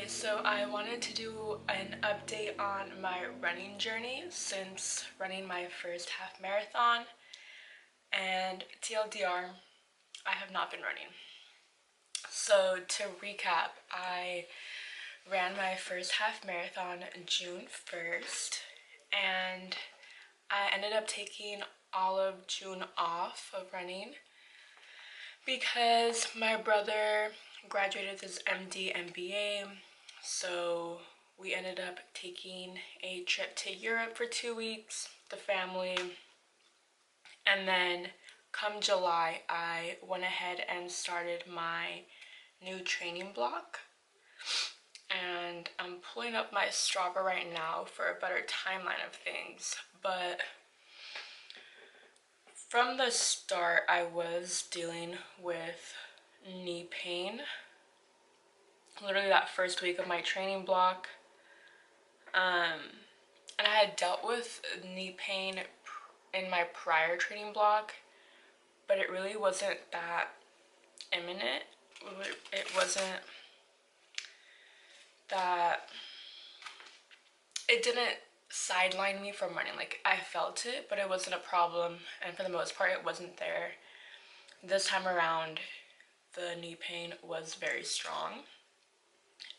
Okay, so I wanted to do an update on my running journey since running my first half marathon. And TLDR, I have not been running. So to recap, I ran my first half marathon June 1st, and I ended up taking all of June off of running because my brother graduated with his MD MBA, so we ended up taking a trip to Europe for 2 weeks, the family, and then come July, I went ahead and started my new training block. And I'm pulling up my Strava right now for a better timeline of things, but from the start, I was dealing with knee pain. Literally that first week of my training block. And I had dealt with knee pain in my prior training block, but it really wasn't that imminent. It wasn't that, it didn't sideline me from running. Like, I felt it, but it wasn't a problem, and for the most part it wasn't there. This time around, the knee pain was very strong,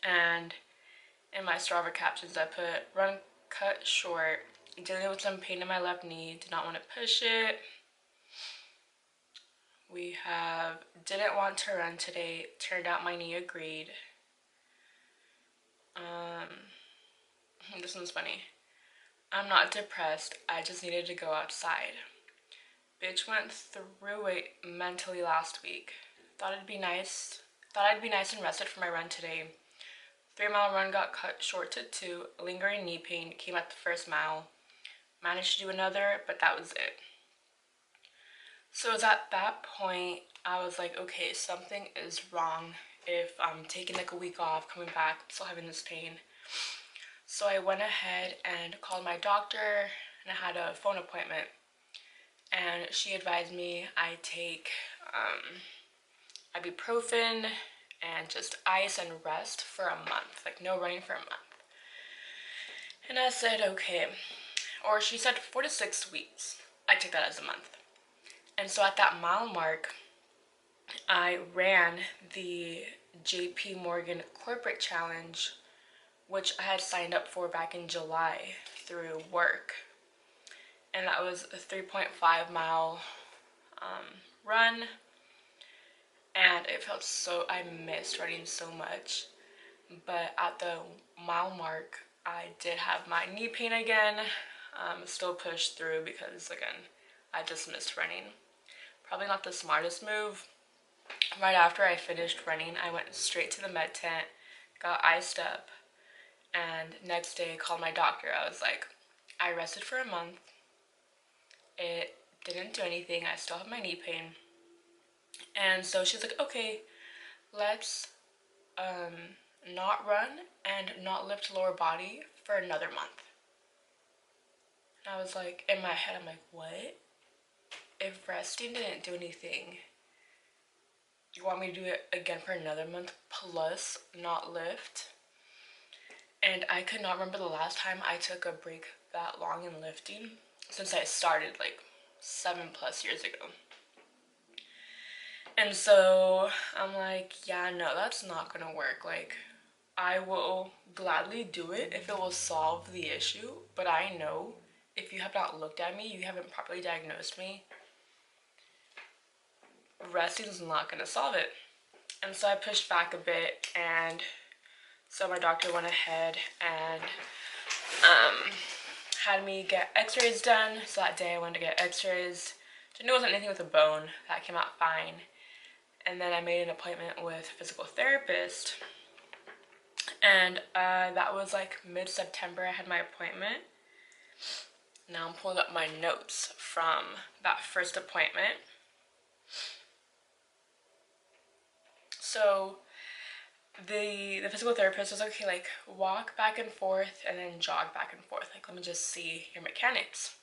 and in my Strava captions I put run cut short, dealing with some pain in my left knee, did not want to push it. We have didn't want to run today, turned out my knee agreed. This one's funny. I'm not depressed, I just needed to go outside. Bitch went through it mentally last week. Thought I'd be nice and rested for my run today. 3-mile run got cut short to 2. Lingering knee pain came at the first mile. Managed to do another, but that was it. So it was at that point I was like, okay, something is wrong if I'm taking like a week off, coming back, still having this pain. So I went ahead and called my doctor, and I had a phone appointment. And she advised me I take ibuprofen and just ice and rest for a month, like no running for a month. And I said, okay. Or she said 4 to 6 weeks. I took that as a month. And so at that mile mark, I ran the JP Morgan Corporate Challenge, which I had signed up for back in July through work. And that was a 3.5-mile run. And it felt so, I missed running so much. But at the mile mark, I did have my knee pain again. Still pushed through because, again, I just missed running. Probably not the smartest move. Right after I finished running, I went straight to the med tent, got iced up, and next day I called my doctor. I was like, I rested for a month. It didn't do anything. I still have my knee pain. And so she's like, okay, let's not run and not lift lower body for another month. And I was like, in my head, I'm like, what? If resting didn't do anything, you want me to do it again for another month plus not lift? And I could not remember the last time I took a break that long in lifting since I started like 7+ years ago. And so I'm like, yeah, no, that's not gonna work. Like, I will gladly do it if it will solve the issue, but I know if you have not looked at me, you haven't properly diagnosed me, resting is not gonna solve it. And so I pushed back a bit, and so my doctor went ahead and had me get x-rays done. So that day I went to get x-rays. Didn't know it wasn't anything with a bone. That came out fine. And then I made an appointment with a physical therapist. And that was like mid-September I had my appointment. Now I'm pulling up my notes from that first appointment. So the physical therapist was like, okay, like walk back and forth and then jog back and forth. Like, let me just see your mechanics.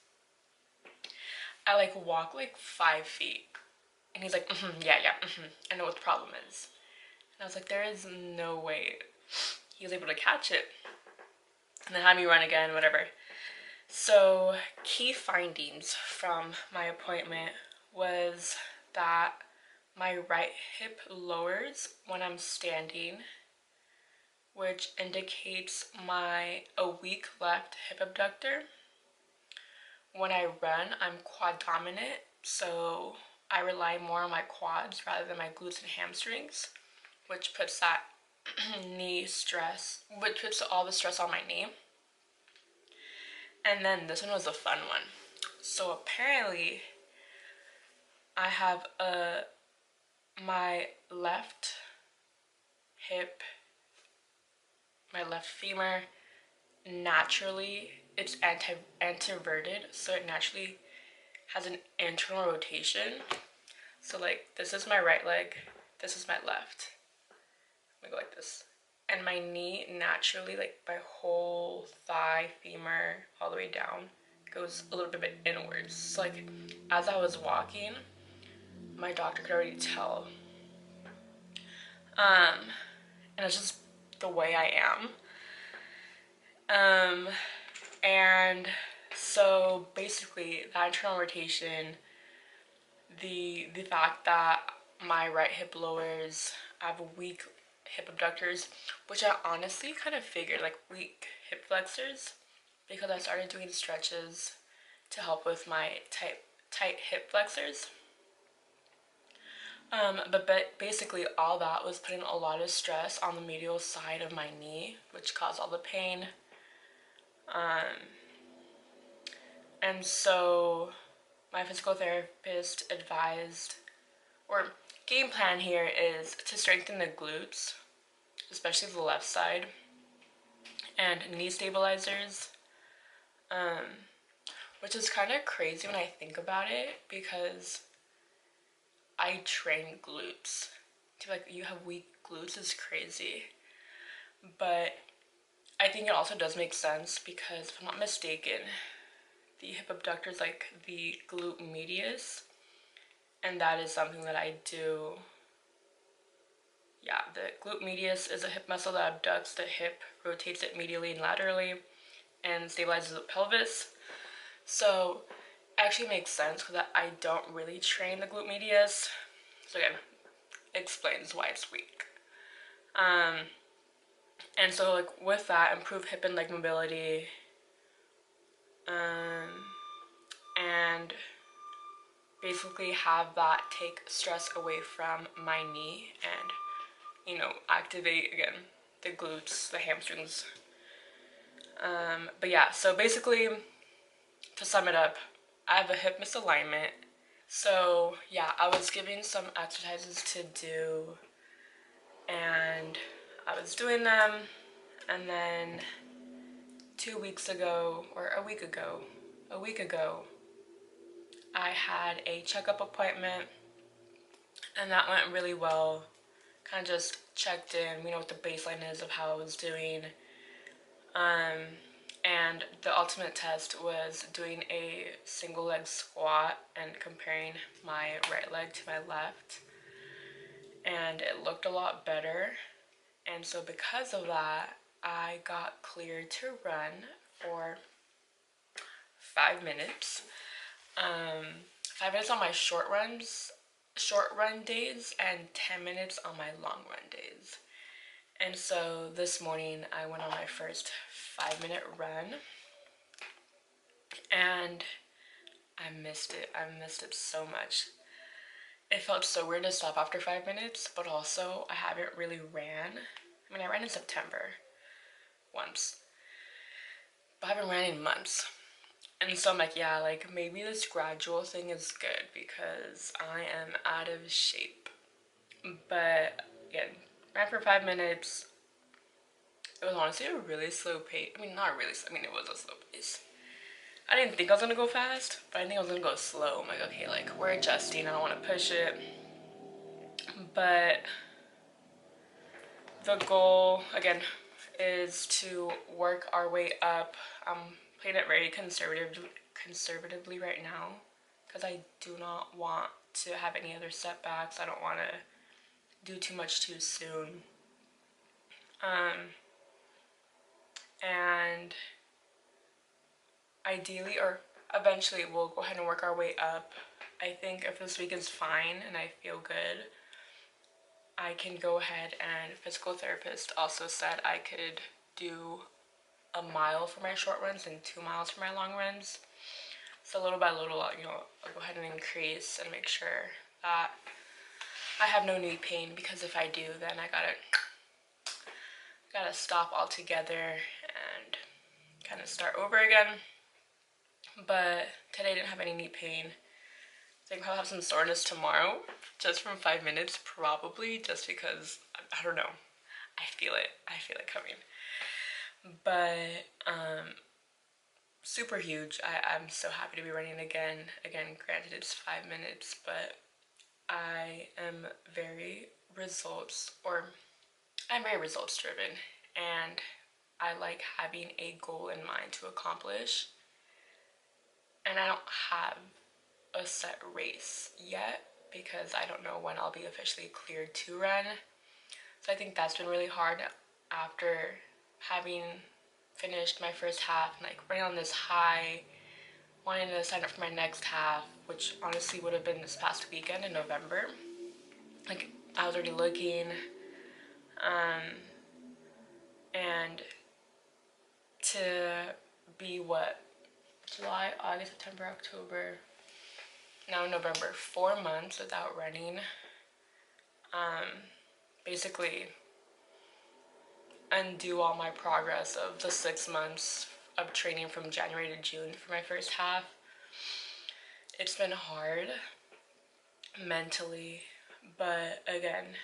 I like walk like 5 feet. And he's like, yeah, I know what the problem is. And I was like, there is no way. He's was able to catch it and then had me run again, whatever. So key findings from my appointment was that my right hip lowers when I'm standing, which indicates a weak left hip abductor. When I run, I'm quad dominant, so I rely more on my quads rather than my glutes and hamstrings, which puts that knee stress, which puts all the stress on my knee. And then this one was a fun one. So apparently I have my left hip, my left femur, naturally, it's anteverted, so it naturally has an internal rotation. So like this is my right leg, this is my left. Let me go like this. And my knee naturally, like my whole thigh, femur, all the way down, goes a little bit inwards. So like as I was walking, my doctor could already tell. And it's just the way I am. And so basically that internal rotation, the fact that my right hip lowers, I have weak hip abductors, which I honestly kind of figured, like weak hip flexors, because I started doing stretches to help with my tight hip flexors. But basically all that was putting a lot of stress on the medial side of my knee, which caused all the pain. And so my physical therapist advised, or game plan here is to strengthen the glutes, especially the left side, and knee stabilizers, which is kind of crazy when I think about it, because I train glutes. To be like, you have weak glutes is crazy. But I think it also does make sense because, if I'm not mistaken, the hip abductor is like the glute medius, and that is something that I do. Yeah, the glute medius is a hip muscle that abducts the hip, rotates it medially and laterally, and stabilizes the pelvis. So it actually makes sense because I don't really train the glute medius. So again, explains why it's weak. And so like with that, improve hip and leg mobility, and basically have that take stress away from my knee and, you know, activate again the glutes, the hamstrings. But yeah, so basically to sum it up, I have a hip misalignment. So yeah, I was given some exercises to do and I was doing them, and then 2 weeks ago, or a week ago, I had a checkup appointment, and that went really well. Kind of just checked in, you know, what the baseline is of how I was doing. And the ultimate test was doing a single leg squat and comparing my right leg to my left. And it looked a lot better. And so because of that, I got cleared to run for 5 minutes. 5 minutes on my short run days, and 10 minutes on my long run days. And so this morning I went on my first 5-minute run, and I missed it. I missed it so much. It felt so weird to stop after 5 minutes, but also I haven't really ran. I mean, I ran in September once, but I haven't ran in months. And so I'm like, yeah, like maybe this gradual thing is good because I am out of shape. But again, ran for 5 minutes. It was honestly a really slow pace. I mean, not really slow. I mean, it was a slow pace. I didn't think I was gonna go fast, but I think I was gonna go slow. I'm like, okay, like we're adjusting. I don't want to push it. But the goal, again, is to work our way up. I'm playing it very conservatively right now because I do not want to have any other setbacks. I don't want to do too much too soon. and ideally, or eventually, we'll go ahead and work our way up. I think if this week is fine and I feel good, I can go ahead, and physical therapist also said I could do a mile for my short runs and 2 miles for my long runs. So little by little, I'll go ahead and increase and make sure that I have no knee pain, because if I do, then I gotta stop altogether and kind of start over again. But today I didn't have any knee pain. So I can probably have some soreness tomorrow, just from 5 minutes, probably, just because, I don't know, I feel it coming. But super huge. I'm so happy to be running again. Again, granted it's 5 minutes, but I am very I'm very results driven, and I like having a goal in mind to accomplish. And I don't have a set race yet because I don't know when I'll be officially cleared to run. So I think that's been really hard after having finished my first half and like running on this high, wanting to sign up for my next half, which honestly would have been this past weekend in November. Like I was already looking, and to be what, July, August, September, October, now November, 4 months without running. Basically undo all my progress of the 6 months of training from January to June for my first half. It's been hard mentally, but again,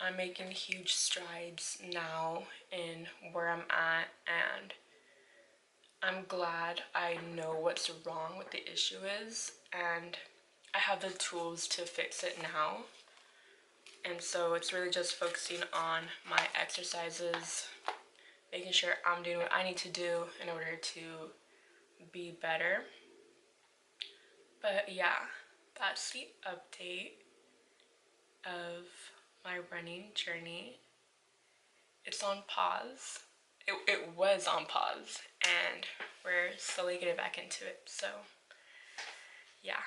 I'm making huge strides now in where I'm at, and I'm glad I know what's wrong, what the issue is, and I have the tools to fix it now. And so it's really just focusing on my exercises, making sure I'm doing what I need to do in order to be better. But yeah, that's the update of my running journey. It's on pause. It was on pause, and we're slowly getting back into it. So yeah.